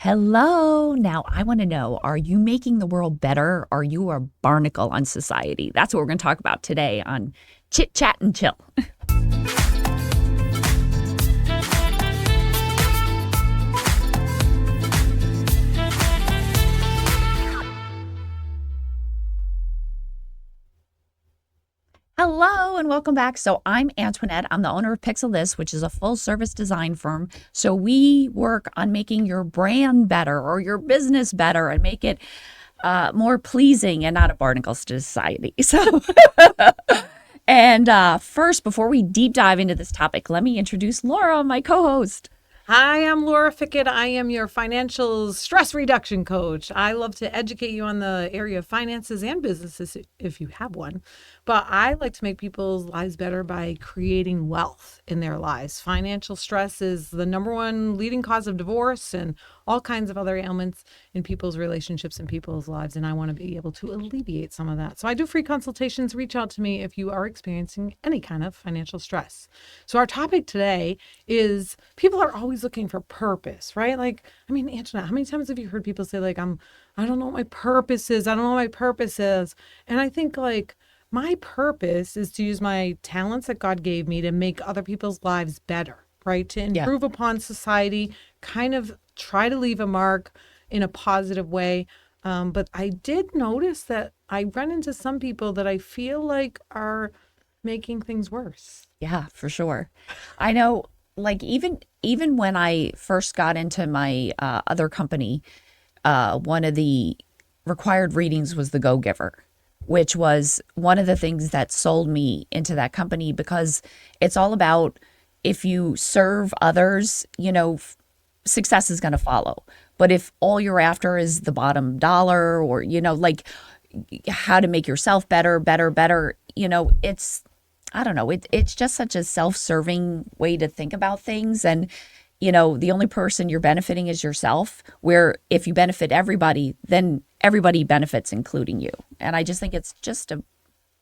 Hello. Now, I want to know, are you making the world better? Or are you a barnacle on society? That's what we're going to talk about today on Chit Chat and Chill. Hello and welcome back. So I'm Antoinette. I'm the owner of Pixel This, which is a full service design firm. So we work on making your brand better or your business better and make it more pleasing and not a barnacle to society. So, and first, before we deep dive into this topic, let me introduce Laura, my co-host. Hi, I'm Laura Fickett. I am your financial stress reduction coach. I love to educate you on the area of finances and businesses if you have one. But I like to make people's lives better by creating wealth in their lives. Financial stress is the number one leading cause of divorce and all kinds of other ailments in people's relationships and people's lives. And I want to be able to alleviate some of that. So I do free consultations. Reach out to me if you are experiencing any kind of financial stress. So our topic today is people are always looking for purpose, right? Like, I mean, Antoinette, how many times have you heard people say like, I don't know what my purpose is. I don't know what my purpose is. And I think like, my purpose is to use my talents that God gave me to make other people's lives better, right? To improve upon society, kind of try to leave a mark in a positive way. But I did notice that I run into some people that I feel like are making things worse. Yeah, for sure. I know, like even when I first got into my other company, one of the required readings was The Go-Giver, which was one of the things that sold me into that company because it's all about if you serve others, success is going to follow. But if all you're after is the bottom dollar or, like how to make yourself better, it's, I don't know, it's just such a self-serving way to think about things. And, the only person you're benefiting is yourself, where if you benefit everybody, then everybody benefits, including you. And I just think it's just a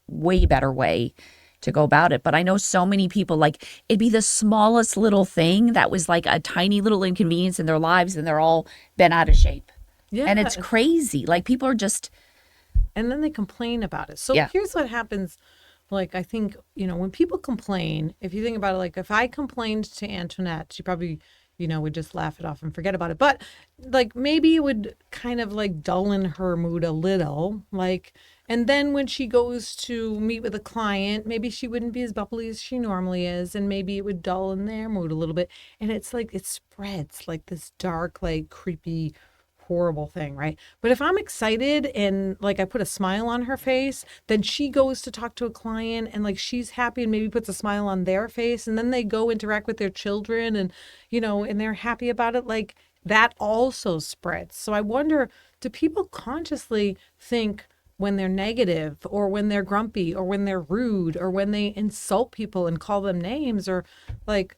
way better way to go about it. But I know so many people, like it'd be the smallest little thing that was like a tiny little inconvenience in their lives and they're all bent out of shape. Yeah. And it's crazy. Like people are just. And then they complain about it. So Here's what happens. Like, I think, when people complain, if you think about it, like if I complained to Antoinette, she probably, would just laugh it off and forget about it. But like maybe it would kind of like dull her mood a little. Like, and then when she goes to meet with a client, maybe she wouldn't be as bubbly as she normally is. And maybe it would dull their mood a little bit. And it's like, it spreads like this dark, like creepy, horrible thing, right? But if I'm excited and like I put a smile on her face, then she goes to talk to a client and like she's happy and maybe puts a smile on their face, and then they go interact with their children and and they're happy about it. Like that also spreads. So I wonder, do people consciously think when they're negative or when they're grumpy or when they're rude or when they insult people and call them names, or like,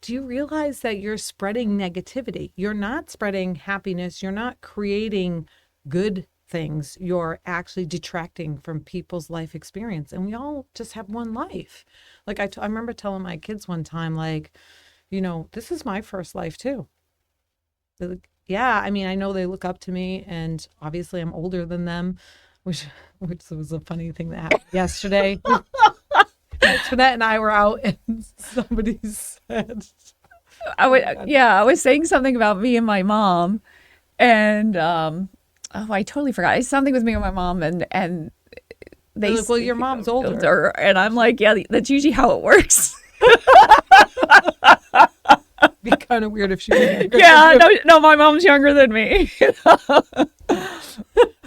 do you realize that you're spreading negativity? You're not spreading happiness. You're not creating good things. You're actually detracting from people's life experience. And we all just have one life. Like I remember telling my kids one time, like, this is my first life too. Like, yeah, I mean, I know they look up to me and obviously I'm older than them, which was a funny thing that happened yesterday. Antoinette and I were out and somebody said, I was saying something about me and my mom, and I totally forgot. Something with me and my mom, and they like, well, your mom's older, and I'm like, yeah, that's usually how it works. Be kind of weird if she was younger. Yeah, no, my mom's younger than me.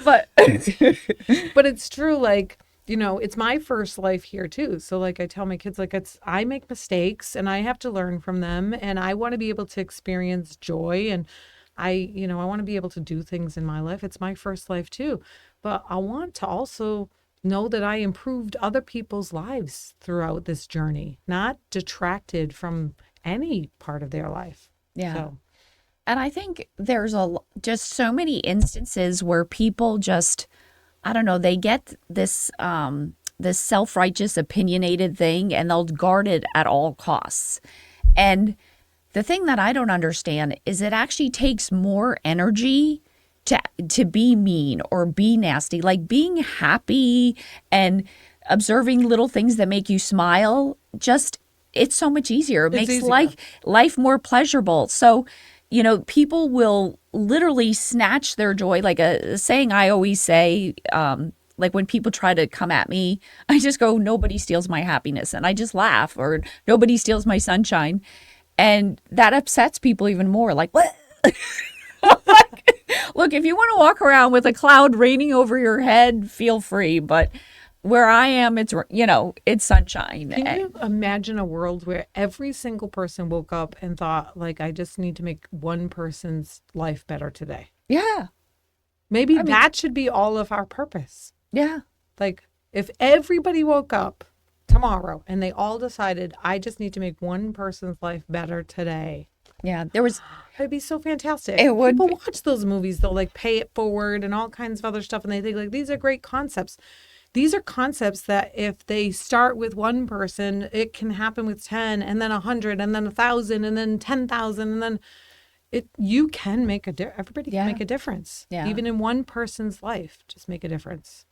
But it's true, like. It's my first life here too. So like I tell my kids, like I make mistakes and I have to learn from them, and I want to be able to experience joy, and I want to be able to do things in my life. It's my first life too. But I want to also know that I improved other people's lives throughout this journey, not detracted from any part of their life. Yeah. So. And I think there's just so many instances where people just, I don't know, they get this this self-righteous, opinionated thing, and they'll guard it at all costs. And the thing that I don't understand is it actually takes more energy to be mean or be nasty. Like being happy and observing little things that make you smile, just it's so much easier. It It's makes easier. life more pleasurable. So, people will literally snatch their joy. Like a saying I always say, like when people try to come at me, I just go, nobody steals my happiness. And I just laugh, or nobody steals my sunshine. And that upsets people even more. Like, what? Look, if you want to walk around with a cloud raining over your head, feel free. But where I am, it's sunshine. Can you imagine a world where every single person woke up and thought, like, I just need to make one person's life better today? Yeah. Maybe that should be all of our purpose. Yeah. Like, if everybody woke up tomorrow and they all decided, I just need to make one person's life better today. Yeah. It'd be so fantastic. It would People watch those movies, they'll like Pay It Forward and all kinds of other stuff. And they think like, these are great concepts. These are concepts that if they start with one person, it can happen with 10 and then 100 and then 1,000 and then 10,000. And then you can make everybody can make a difference. Yeah. Even in one person's life, just make a difference.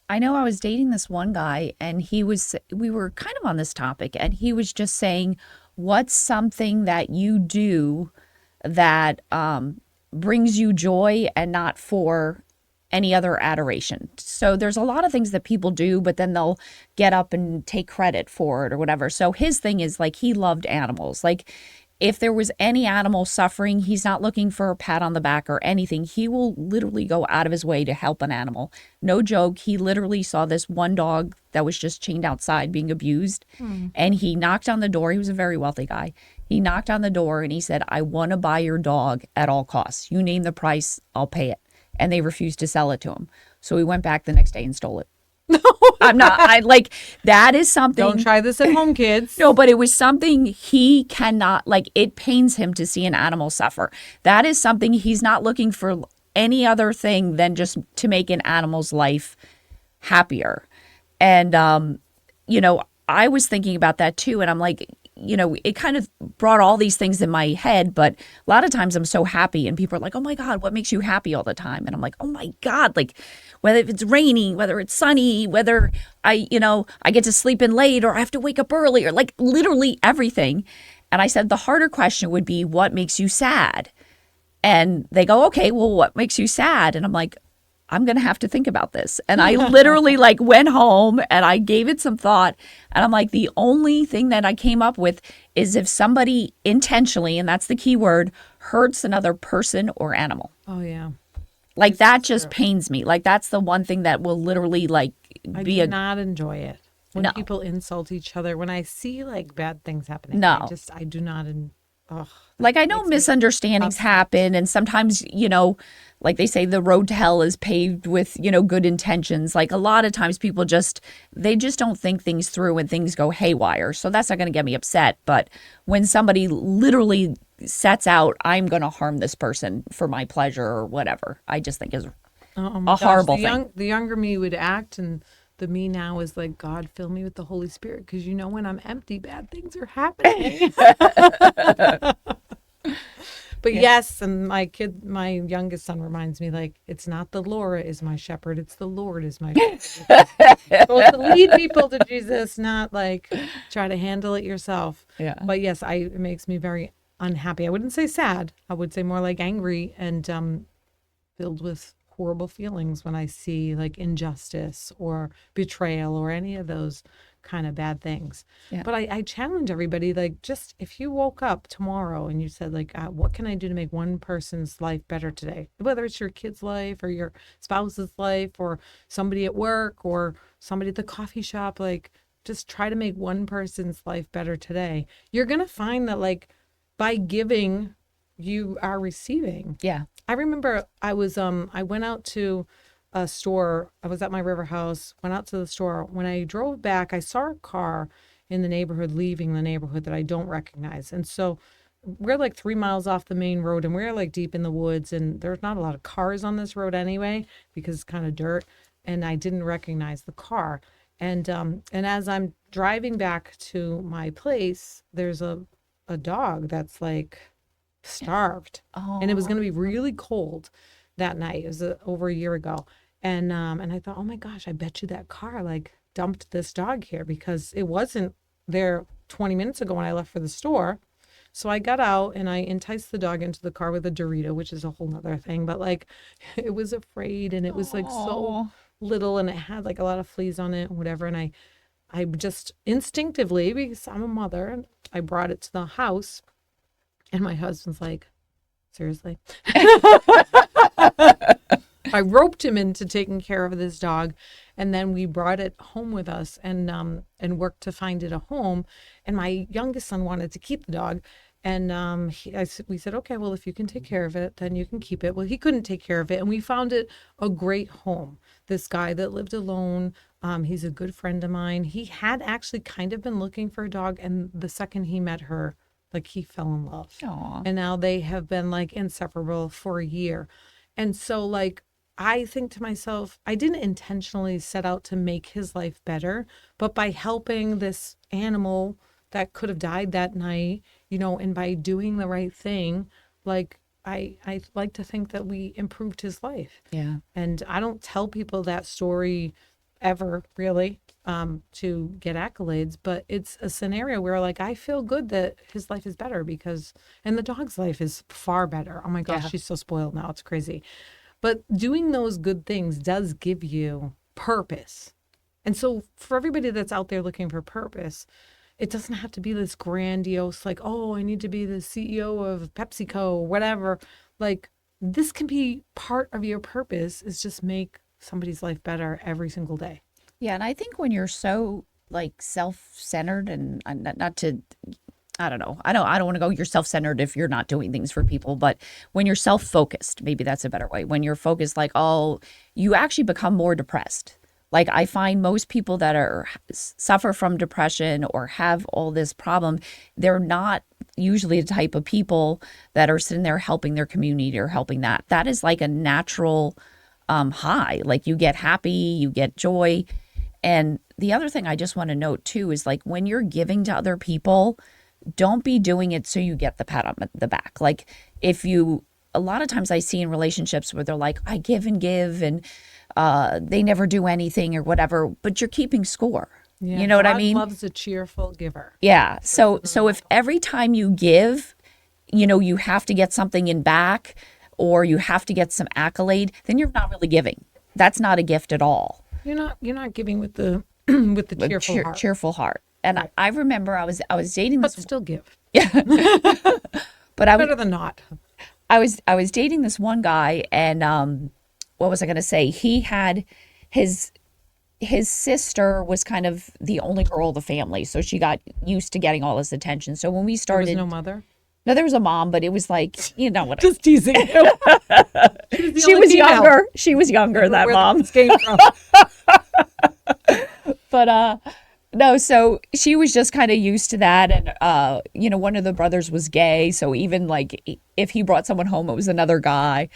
I know I was dating this one guy and we were kind of on this topic and he was just saying, what's something that you do that brings you joy and not for any other adoration? So there's a lot of things that people do, but then they'll get up and take credit for it or whatever. So his thing is like, he loved animals. Like if there was any animal suffering, he's not looking for a pat on the back or anything. He will literally go out of his way to help an animal. No joke. He literally saw this one dog that was just chained outside being abused. And he knocked on the door. He was a very wealthy guy. He knocked on the door and he said, I want to buy your dog at all costs. You name the price, I'll pay it. And they refused to sell it to him. So he went back the next day and stole it. That is something. Don't try this at home, kids. No, but it was something he cannot, it pains him to see an animal suffer. That is something he's not looking for any other thing than just to make an animal's life happier. And, I was thinking about that too. And I'm like, it kind of brought all these things in my head, but a lot of times I'm so happy and people are like, oh my God, what makes you happy all the time? And I'm like, oh my God, like whether it's raining, whether it's sunny, whether I get to sleep in late or I have to wake up early or like literally everything. And I said, the harder question would be, what makes you sad? And they go, okay, well, what makes you sad? And I'm like, I'm going to have to think about this. And I literally went home and I gave it some thought. And I'm like, the only thing that I came up with is if somebody intentionally, and that's the key word, hurts another person or animal. Oh, yeah. Like that just pains me. Like that's the one thing that will literally I do not enjoy it. When people insult each other, when I see bad things happening. No. I do not. I know misunderstandings happen, and sometimes, like they say, the road to hell is paved with, good intentions. Like a lot of times people they just don't think things through and things go haywire. So that's not going to get me upset. But when somebody literally sets out, I'm going to harm this person for my pleasure or whatever, I just think is a horrible thing. The younger me would act, and the me now is like, God, fill me with the Holy Spirit, because when I'm empty, bad things are happening. But yes, and my youngest son reminds me, it's not the Laura is my shepherd, it's the Lord is my shepherd. You're supposed to lead people to Jesus, not try to handle it yourself. Yeah. But yes, it makes me very unhappy. I wouldn't say sad. I would say more angry and filled with horrible feelings when I see injustice or betrayal or any of those kind of bad things. Yeah. But I challenge everybody, just if you woke up tomorrow and you said what can I do to make one person's life better today, whether it's your kid's life or your spouse's life or somebody at work or somebody at the coffee shop, just try to make one person's life better today. You're gonna find that by giving, you are receiving. Yeah. I remember I went out to a store. I was at my river house, went out to the store. When I drove back, I saw a car in the neighborhood, leaving the neighborhood, that I don't recognize. And so we're 3 miles off the main road, and we're deep in the woods, and there's not a lot of cars on this road anyway, because it's kind of dirt. And I didn't recognize the car. And as I'm driving back to my place, there's a a dog that's like starved, and it was Oh, going to be really cold that night. It was over a year ago, and I thought, oh my gosh, I bet you that car like dumped this dog here because it wasn't there 20 minutes ago when I left for the store. So I got out and I enticed the dog into the car with a Dorito, which is a whole nother thing. But like, it was afraid and it was like so oh, little and it had like a lot of fleas on it and whatever. And I just instinctively, because I'm a mother, I brought it to the house. And my husband's like, seriously? I roped him into taking care of this dog, and then we brought it home with us and worked to find it a home. And my youngest son wanted to keep the dog, and we said, okay, well, if you can take care of it, then you can keep it. Well, he couldn't take care of it, and we found it a great home. This guy that lived alone, he's a good friend of mine. He had actually kind of been looking for a dog, and the second he met her, like he fell in love. oh, And now they have been like inseparable for a year. And so like I think to myself, I didn't intentionally set out to make his life better, but by helping this animal that could have died that night, and by doing the right thing, like I like to think that we improved his life. yeah. And I don't tell people that story ever really to get accolades, but it's a scenario where like I feel good that his life is better because, and the dog's life is far better. Oh my gosh, Yeah. she's so spoiled now. It's crazy. But doing those good things does give you purpose. And so for everybody that's out there looking for purpose, it doesn't have to be this grandiose, like, oh, I need to be the CEO of PepsiCo or whatever. Like, this can be part of your purpose, is just make somebody's life better every single day. Yeah, and I think when you're so like self-centered and not to I don't know. I don't want to go you're self-centered if you're not doing things for people, but when you're self-focused, maybe that's a better way. When you're focused like, oh, you actually become more depressed. Like I find most people that are suffer from depression or have all this problem, they're not usually the type of people that are sitting there helping their community or helping that. That is like a natural high. Like you get happy, you get joy. And the other thing I just want to note too is like when you're giving to other people, don't be doing it so you get the pat on the back. Like if you, a lot of times I see in relationships where they're like, I give and they never do anything or whatever, but you're keeping score. Yeah, You know what I God mean? loves a cheerful giver. Yeah. So if every time you give, you have to get something in back or you have to get some accolade, then you're not really giving. That's not a gift at all. You're not giving with the with the cheerful heart, Cheerful heart. And right. I remember I was dating But this still give. but I was Better than not. I was dating this one guy and what was I going to say? He had his sister was kind of the only girl of the family, so she got used to getting all this attention. So when we There was started, no mother. no, there was a mom, but it was like, you know what? Just teasing you. She was younger. She was younger, that Where mom. this came from. But no, so she was just kind of used to that. And one of the brothers was gay, so even like if he brought someone home, it was another guy.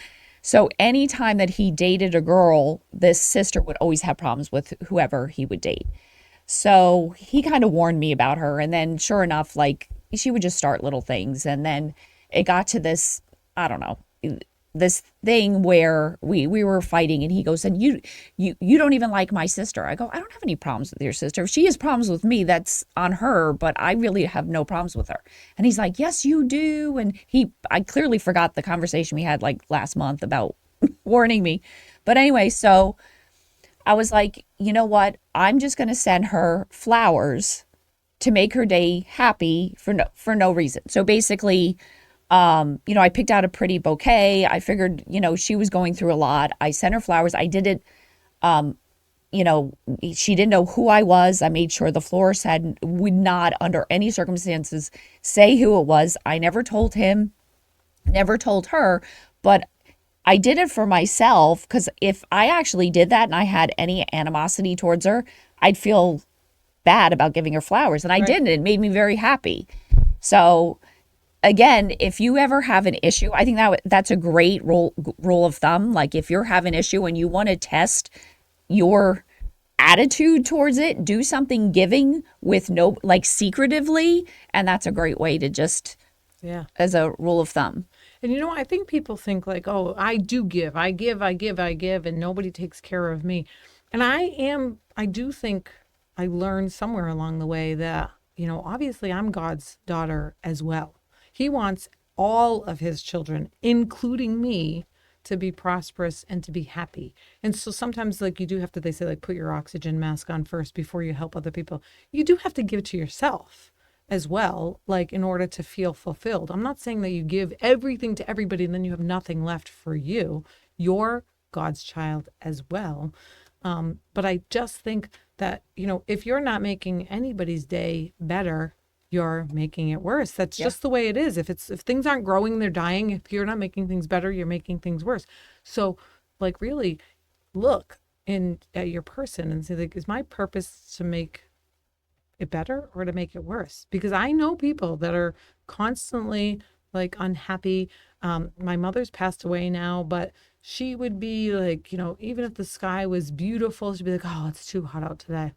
So anytime that he dated a girl, this sister would always have problems with whoever he would date. So he kind of warned me about her. And then sure enough, like she would just start little things. And then it got to this, I don't know, this thing where we were fighting and he goes, and you don't even like my sister. I go, I don't have any problems with your sister. If she has problems with me, that's on her, but I really have no problems with her. And he's like, yes, you do. And I clearly forgot the conversation we had like last month about warning me. But anyway, so I was like, you know what? I'm just going to send her flowers to make her day happy for no reason. So basically, I picked out a pretty bouquet. I figured, she was going through a lot. I sent her flowers. I did it, she didn't know who I was. I made sure the florist would not under any circumstances say who it was. I never told him, never told her, but I did it for myself because if I actually did that and I had any animosity towards her, I'd feel bad about giving her flowers. And I didn't. It made me very happy. So again, if you ever have an issue, I think that's a great rule of thumb. Like if you have an issue and you want to test your attitude towards it, do something giving with no, like secretively. And that's a great way to just, Yeah. as a rule of thumb. And I think people think like, oh, I do give, I give, I give, I give, and nobody takes care of me. And I do think I learned somewhere along the way that, obviously I'm God's daughter as well. He wants all of his children, including me, to be prosperous and to be happy. And so sometimes like you do have to, they say like put your oxygen mask on first before you help other people. You do have to give to yourself as well, like in order to feel fulfilled. I'm not saying that you give everything to everybody and then you have nothing left for you. You're God's child as well. But I just think that, if you're not making anybody's day better, you're making it worse. That's just the way it is. If things aren't growing, they're dying. If you're not making things better, you're making things worse. So like really look at your person and say like, is my purpose to make it better or to make it worse? Because I know people that are constantly like unhappy. My mother's passed away now, but she would be like, even if the sky was beautiful, she'd be like, oh, it's too hot out today.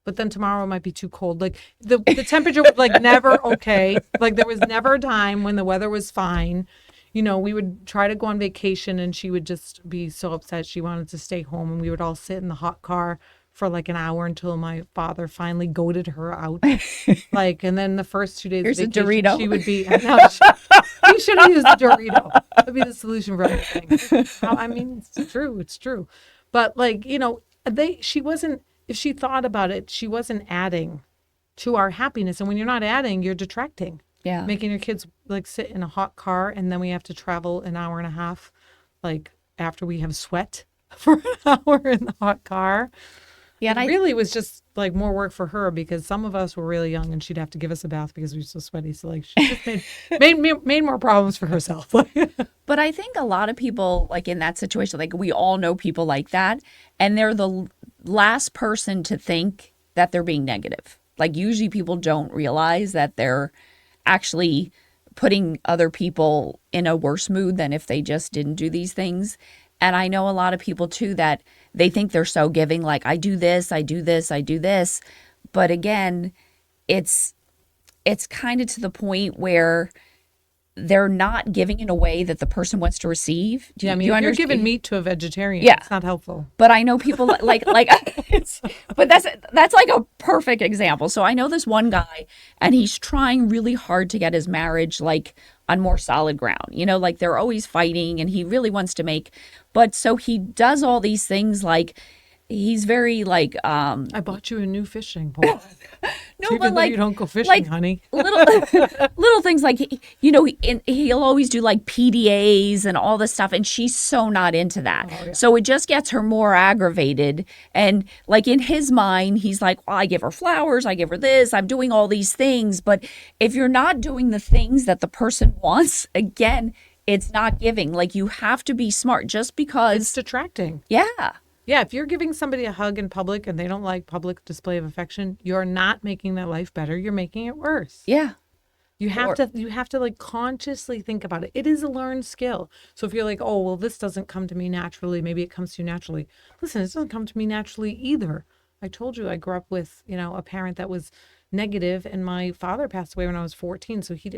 But then tomorrow it might be too cold. Like the temperature was like never okay. Like there was never a time when the weather was fine. We would try to go on vacation and she would just be so upset. She wanted to stay home and we would all sit in the hot car for like an hour until my father finally goaded her out. And then the first 2 days Here's of vacation, a Dorito. she would be, he should have used a Dorito. That'd be the solution for everything. It's true. It's true. But she wasn't, if she thought about it, she wasn't adding to our happiness. And when you're not adding, you're detracting. Yeah. Making your kids like sit in a hot car and then we have to travel an hour and a half, like after we have sweat for an hour in the hot car. Yeah, and really was just like more work for her because some of us were really young and she'd have to give us a bath because we were so sweaty. So like she just made more problems for herself. But I think a lot of people like in that situation, like we all know people like that, and they're the last person to think that they're being negative. Like usually people don't realize that they're actually putting other people in a worse mood than if they just didn't do these things. And I know a lot of people too that they think they're so giving, like I do this, I do this, I do this. But again, it's kind of to the point where they're not giving in a way that the person wants to receive. Yeah, I mean, if you're giving meat to a vegetarian, it's not helpful. But I know people like but that's like a perfect example. So I know this one guy and he's trying really hard to get his marriage like on more solid ground. Like they're always fighting and he really wants to but so he does all these things like he's very like I bought you a new fishing pole. No, even but though like you don't go fishing, like honey. little things like he'll always do like PDAs and all this stuff, and she's so not into that. Oh, yeah. So it just gets her more aggravated. And like in his mind, he's like, well, I give her flowers, I give her this, I'm doing all these things. But if you're not doing the things that the person wants, again, it's not giving. Like you have to be smart just because It's detracting. Yeah. Yeah, if you're giving somebody a hug in public and they don't like public display of affection, you're not making their life better. You're making it worse. Yeah. You have to like consciously think about it. It is a learned skill. So if you're like, oh, well, this doesn't come to me naturally, maybe it comes to you naturally. Listen, it doesn't come to me naturally either. I told you I grew up with, a parent that was negative, and my father passed away when I was 14. So he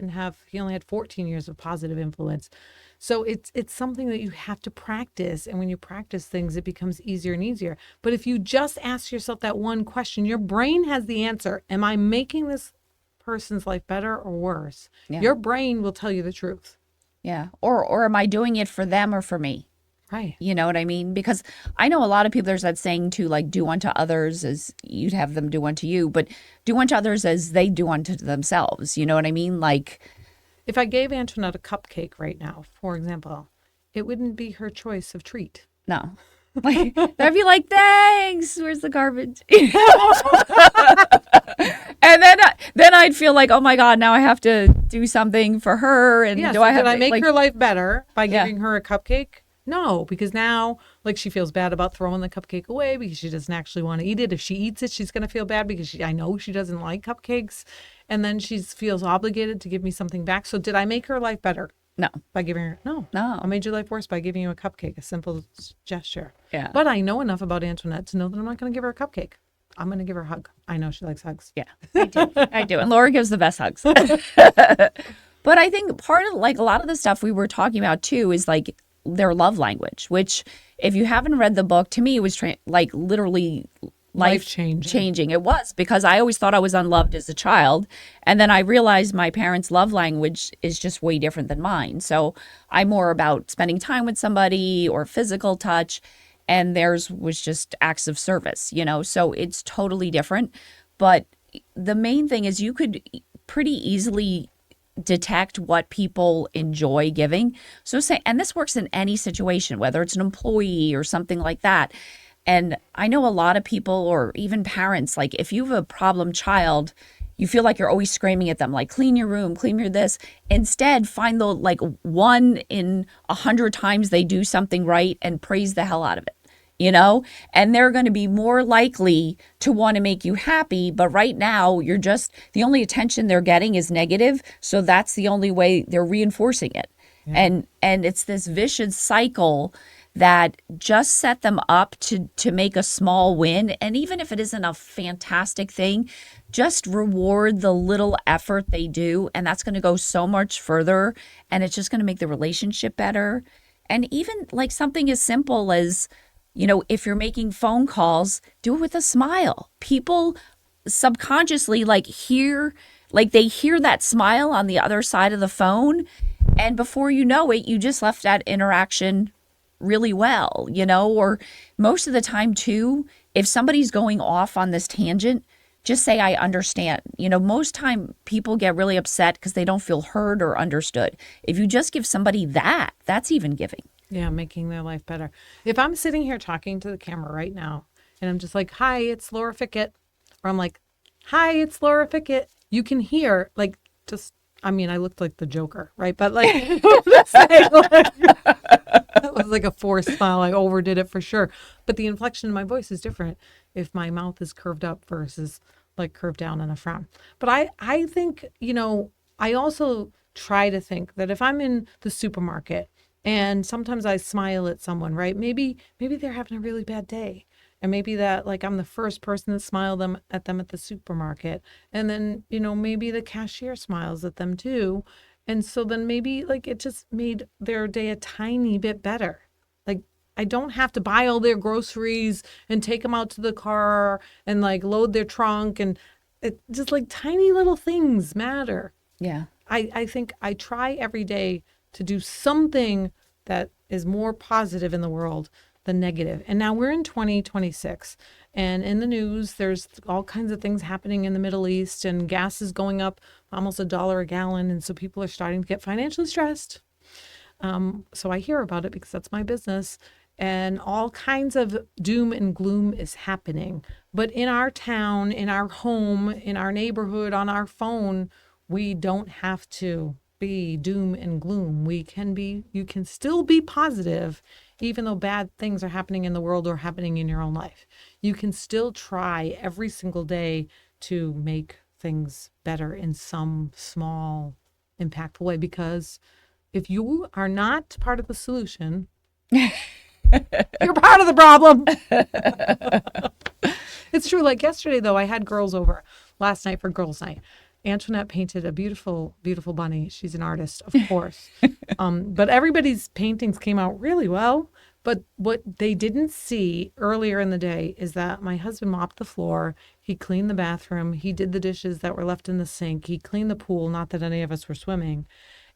only had 14 years of positive influence. So it's something that you have to practice. And when you practice things, it becomes easier and easier. But if you just ask yourself that one question, your brain has the answer. Am I making this person's life better or worse? Yeah. Your brain will tell you the truth. Yeah. Or am I doing it for them or for me? Right. You know what I mean? Because I know a lot of people, there's that saying too, like do unto others as you'd have them do unto you, but do unto others as they do unto themselves. You know what I mean? Like if I gave Antoinette a cupcake right now, for example, it wouldn't be her choice of treat. No. Like I'd be like, thanks, where's the garbage? And then I'd feel like, oh my God, now I have to do something for her. And yeah, do I have did I make like, her life better by giving her a cupcake? No, because now like she feels bad about throwing the cupcake away because she doesn't actually want to eat it. If she eats it, she's going to feel bad because I know she doesn't like cupcakes. And then she feels obligated to give me something back. So did I make her life better? No. by giving her, no. No. I made your life worse by giving you a cupcake, a simple gesture. Yeah. But I know enough about Antoinette to know that I'm not going to give her a cupcake. I'm going to give her a hug. I know she likes hugs. Yeah, I do. I do. And Laura gives the best hugs. But I think part of like a lot of the stuff we were talking about too is like their love language, which if you haven't read the book, to me it was like literally life changing. It was, because I always thought I was unloved as a child. And then I realized my parents' love language is just way different than mine. So I'm more about spending time with somebody or physical touch. And theirs was just acts of service, you know, so it's totally different. But the main thing is you could pretty easily detect what people enjoy giving. So say, and this works in any situation, whether it's an employee or something like that. And I know a lot of people or even parents, like if you have a problem child, you feel like you're always screaming at them, like clean your room, clean your this. Instead, find the like 1 in 100 times they do something right and praise the hell out of it. You know, and they're going to be more likely to want to make you happy. But right now, you're just the only attention they're getting is negative. So that's the only way they're reinforcing it. Yeah. And it's this vicious cycle that just set them up to make a small win. And even if it isn't a fantastic thing, just reward the little effort they do. And that's going to go so much further. And it's just going to make the relationship better. And even like something as simple as, you know, if you're making phone calls, do it with a smile. People subconsciously like they hear that smile on the other side of the phone. And before you know it, you just left that interaction really well, you know, or most of the time too, if somebody's going off on this tangent, just say, I understand. You know, most time people get really upset because they don't feel heard or understood. If you just give somebody that, that's even giving. Yeah, making their life better. If I'm sitting here talking to the camera right now and I'm just like, hi, it's Laura Fickett, or I'm like, hi, it's Laura Fickett, you can hear, like, just, I mean, I looked like the Joker, right? But like, that was like a forced smile. I overdid it for sure. But the inflection in my voice is different if my mouth is curved up versus like curved down in a frown. But I think, you know, I also try to think that if I'm in the supermarket, and sometimes I smile at someone, right? Maybe they're having a really bad day. And maybe that like I'm the first person to smile at them at the supermarket. And then, you know, maybe the cashier smiles at them too. And so then maybe like it just made their day a tiny bit better. Like I don't have to buy all their groceries and take them out to the car and like load their trunk. And it just like tiny little things matter. Yeah. I think I try every day to do something that is more positive in the world than negative. And now we're in 2026 and in the news, there's all kinds of things happening in the Middle East and gas is going up almost $1 a gallon. And so people are starting to get financially stressed. So I hear about it because that's my business and all kinds of doom and gloom is happening. But in our town, in our home, in our neighborhood, on our phone, we don't have to be doom and gloom. You can still be positive, even though bad things are happening in the world or happening in your own life. You can still try every single day to make things better in some small, impactful way. Because if you are not part of the solution, you're part of the problem. It's true. Like yesterday, though, I had girls over last night for girls' night. Antoinette painted a beautiful, beautiful bunny. She's an artist, of course. But everybody's paintings came out really well. But what they didn't see earlier in the day is that my husband mopped the floor. He cleaned the bathroom. He did the dishes that were left in the sink. He cleaned the pool, not that any of us were swimming.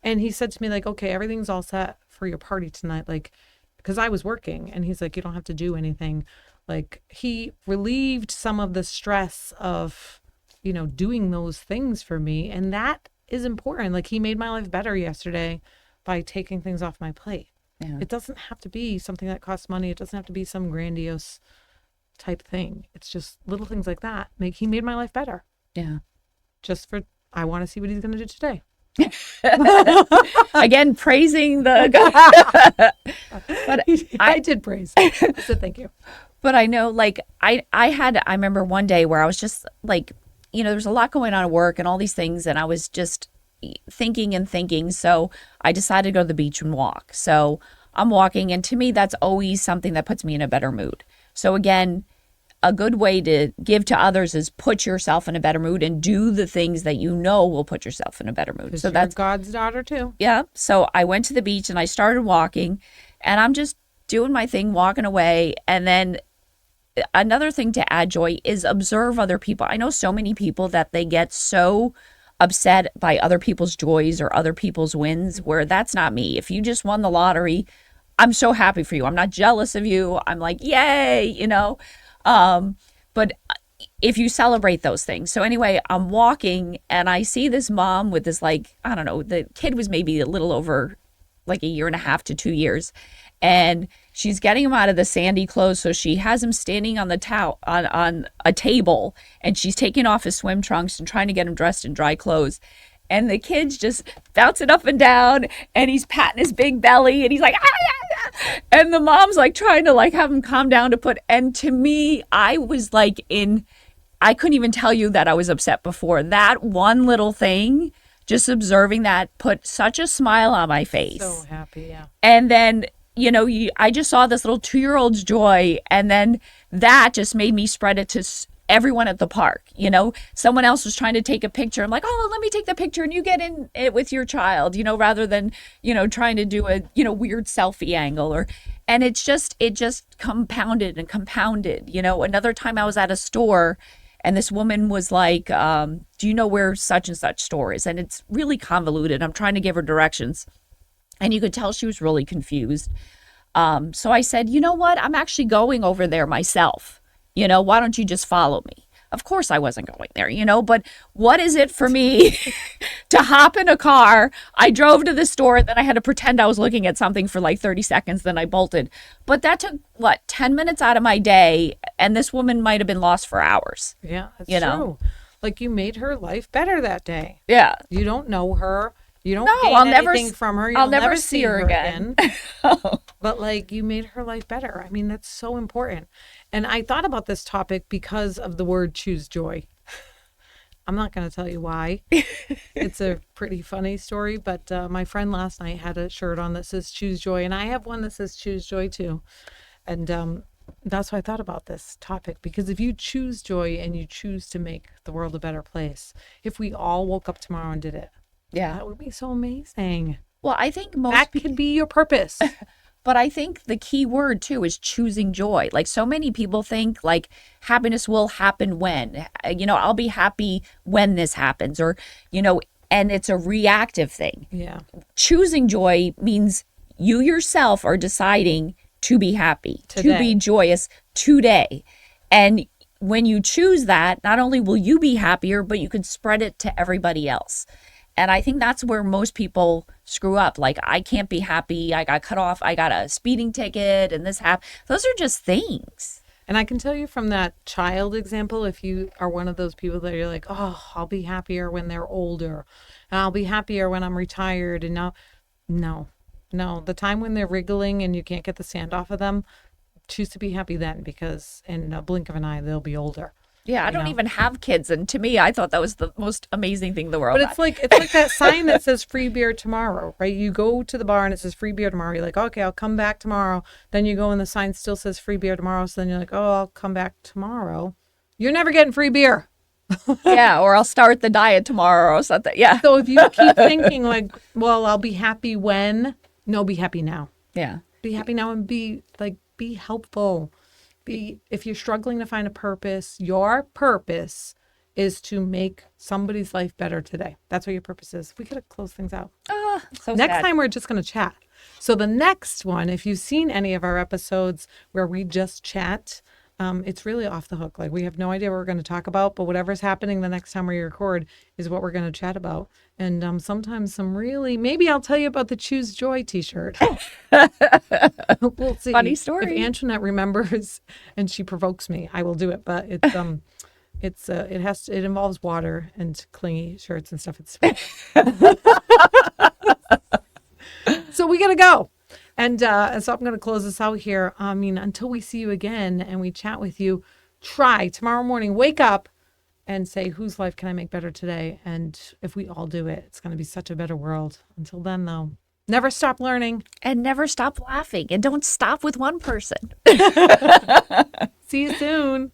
And he said to me, like, okay, everything's all set for your party tonight. Like, because I was working. And he's like, you don't have to do anything. Like, he relieved some of the stress of, you know, doing those things for me. And that is important. Like he made my life better yesterday by taking things off my plate. Yeah. It doesn't have to be something that costs money. It doesn't have to be some grandiose type thing. It's just little things like that. He made my life better. Yeah. I want to see what he's going to do today. Again, praising the but I did praise. So thank you. But I know, like, I remember one day where I was just like, you know, there's a lot going on at work and all these things. And I was just thinking and thinking. So I decided to go to the beach and walk. So I'm walking, and to me, that's always something that puts me in a better mood. So again, a good way to give to others is put yourself in a better mood and do the things that you know will put yourself in a better mood. So that's God's daughter too. Yeah. So I went to the beach and I started walking, and I'm just doing my thing, walking away. And then another thing to add joy is observe other people. I know so many people that they get so upset by other people's joys or other people's wins, where that's not me. If you just won the lottery, I'm so happy for you. I'm not jealous of you. I'm like, yay, but if you celebrate those things. So anyway, I'm walking and I see this mom with this, like, I don't know, the kid was maybe a little over like a year and a half to 2 years. And she's getting him out of the sandy clothes. So she has him standing on the on a table, and she's taking off his swim trunks and trying to get him dressed in dry clothes. And the kid's just bouncing up and down, and he's patting his big belly, and he's like, ah, ah, ah. And the mom's like trying to like have him calm down and to me, I was like I couldn't even tell you that I was upset before. That one little thing, just observing that, put such a smile on my face. So happy, yeah. And then, I just saw this little 2-year-old's joy, and then that just made me spread it to everyone at the park. Someone else was trying to take a picture. I'm like, oh, let me take the picture and you get in it with your child, rather than, trying to do a, weird selfie angle and it just compounded and compounded. Another time I was at a store and this woman was like, do you know where such and such store is? And it's really convoluted. I'm trying to give her directions. And you could tell she was really confused. So I said, you know what? I'm actually going over there myself. Why don't you just follow me? Of course I wasn't going there, but what is it for me to hop in a car? I drove to the store, then I had to pretend I was looking at something for like 30 seconds, then I bolted. But that took, 10 minutes out of my day, and this woman might have been lost for hours. Yeah, that's true. Like, you made her life better that day. Yeah. You don't know her. You don't gain anything from her. I'll never see her again. But like, you made her life better. I mean, that's so important. And I thought about this topic because of the word choose joy. I'm not going to tell you why. It's a pretty funny story, but my friend last night had a shirt on that says choose joy. And I have one that says choose joy too. And that's why I thought about this topic, because if you choose joy and you choose to make the world a better place, if we all woke up tomorrow and did it, yeah, that would be so amazing. Well, I think that could be your purpose. But I think the key word too is choosing joy. Like, so many people think like happiness will happen when, I'll be happy when this happens, or, and it's a reactive thing. Yeah. Choosing joy means you yourself are deciding to be happy, today, to be joyous today. And when you choose that, not only will you be happier, but you can spread it to everybody else. And I think that's where most people screw up. Like, I can't be happy. I got cut off. I got a speeding ticket and this happened. Those are just things. And I can tell you from that child example, if you are one of those people that you're like, oh, I'll be happier when they're older, and I'll be happier when I'm retired. And now, no, the time when they're wriggling and you can't get the sand off of them, choose to be happy then, because in a blink of an eye, they'll be older. Yeah, I don't even have kids, and to me, I thought that was the most amazing thing in the world. But it's like that sign that says free beer tomorrow, right? You go to the bar and it says free beer tomorrow. You're like, okay, I'll come back tomorrow. Then you go and the sign still says free beer tomorrow. So then you're like, oh, I'll come back tomorrow. You're never getting free beer. Yeah, or I'll start the diet tomorrow or something. Yeah. So if you keep thinking like, well, I'll be happy when, no, be happy now. Yeah. Be happy now and be helpful. If you're struggling to find a purpose, your purpose is to make somebody's life better today. That's what your purpose is. We gotta close things out. So next sad. time we're just gonna chat. So the next one, if you've seen any of our episodes where we just chat, it's really off the hook. Like, we have no idea what we're going to talk about, but whatever's happening the next time we record is what we're going to chat about. And sometimes maybe I'll tell you about the Choose Joy t-shirt. We'll see. Funny story. If Antoinette remembers and she provokes me, I will do it. But it's it involves water and clingy shirts and stuff. It's so we got to go. And so I'm going to close this out here. Until we see you again and we chat with you, try tomorrow morning, wake up and say, whose life can I make better today? And if we all do it, it's going to be such a better world. Until then, though, never stop learning. And never stop laughing. And don't stop with one person. See you soon.